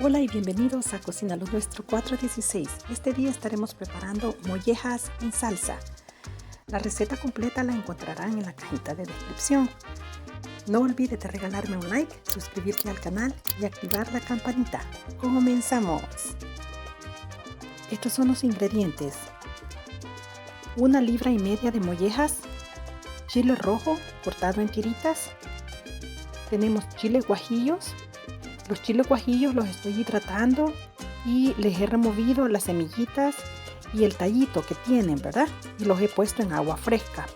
Hola y bienvenidos a Cocina Lo Nuestro 416. Este día estaremos preparando mollejas en salsa. La receta completa la encontrarán en la cajita de descripción. No olvides de regalarme un like, suscribirte al canal y activar la campanita. ¡Comenzamos! Estos son los ingredientes: 1,5 libras de mollejas, chile rojo cortado en tiritas, tenemos chiles guajillos. Los chiles guajillos los estoy hidratando y les he removido las semillitas y el tallito que tienen, ¿verdad? Y los he puesto en agua fresca.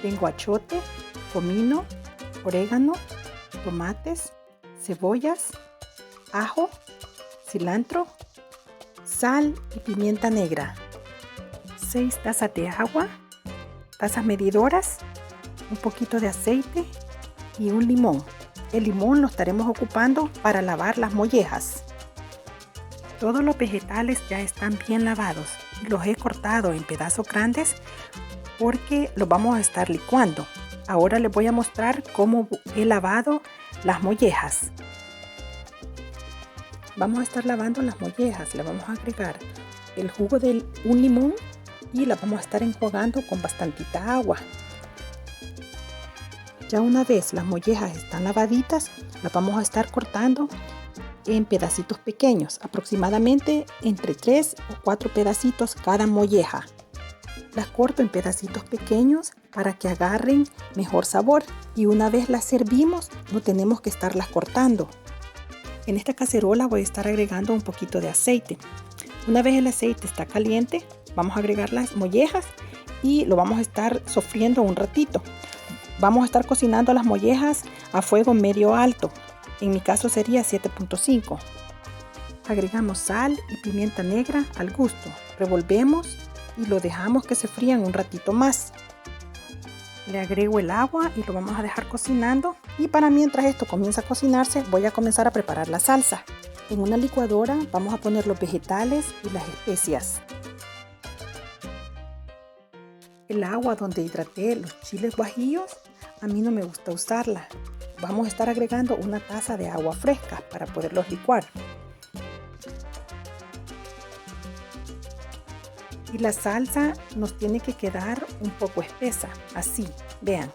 Tengo achote, comino, orégano, tomates, cebollas, ajo, cilantro, sal y pimienta negra. 6 tazas de agua, tazas medidoras, un poquito de aceite y un limón. El limón lo estaremos ocupando para lavar las mollejas. Todos los vegetales ya están bien lavados y los he cortado en pedazos grandes porque los vamos a estar licuando. Ahora les voy a mostrar cómo he lavado las mollejas. Vamos a estar lavando las mollejas. Le vamos a agregar el jugo de un limón y las vamos a estar enjuagando con bastantita agua. Ya una vez las mollejas están lavaditas, las vamos a estar cortando en pedacitos pequeños, aproximadamente entre 3 o 4 pedacitos cada molleja. Las corto en pedacitos pequeños para que agarren mejor sabor y una vez las servimos no tenemos que estarlas cortando. En esta cacerola voy a estar agregando un poquito de aceite. Una vez el aceite está caliente, vamos a agregar las mollejas y lo vamos a estar sofriendo un ratito. Vamos a estar cocinando las mollejas a fuego medio alto. En mi caso sería 7.5. Agregamos sal y pimienta negra al gusto. Revolvemos y lo dejamos que se frían un ratito más. Le agrego el agua y lo vamos a dejar cocinando. Y para mientras esto comienza a cocinarse, voy a comenzar a preparar la salsa. En una licuadora vamos a poner los vegetales y las especias. El agua donde hidraté los chiles guajillos, a mí no me gusta usarla. Vamos a estar agregando una taza de agua fresca para poderlos licuar. Y la salsa nos tiene que quedar un poco espesa, así, vean.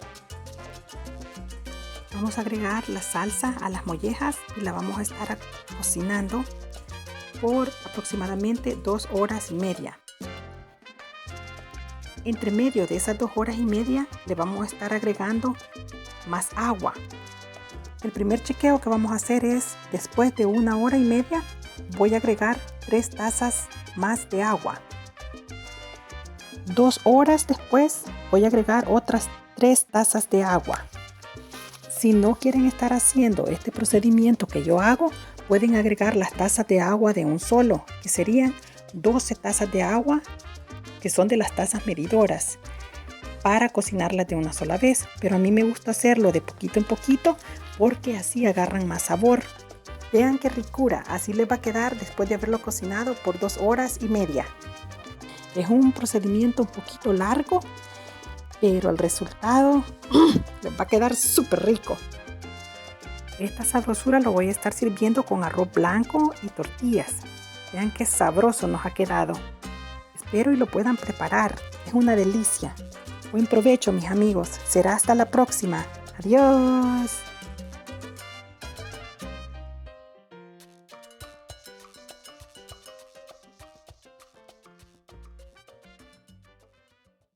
Vamos a agregar la salsa a las mollejas y la vamos a estar cocinando por aproximadamente 2 horas y media. Entre medio de esas 2 horas y media le vamos a estar agregando más agua. El primer chequeo que vamos a hacer es, después de 1 hora y media, voy a agregar 3 tazas más de agua. 2 horas después voy a agregar otras 3 tazas de agua. Si no quieren estar haciendo este procedimiento que yo hago, pueden agregar las tazas de agua de un solo, que serían 12 tazas de agua, que son de las tazas medidoras, para cocinarlas de una sola vez. Pero a mí me gusta hacerlo de poquito en poquito porque así agarran más sabor. Vean qué ricura, así les va a quedar después de haberlo cocinado por 2 horas y media. Es un procedimiento un poquito largo, pero el resultado les va a quedar súper rico. Esta sabrosura lo voy a estar sirviendo con arroz blanco y tortillas. Vean qué sabroso nos ha quedado. Espero y lo puedan preparar. Es una delicia. Buen provecho, mis amigos. Será hasta la próxima. Adiós.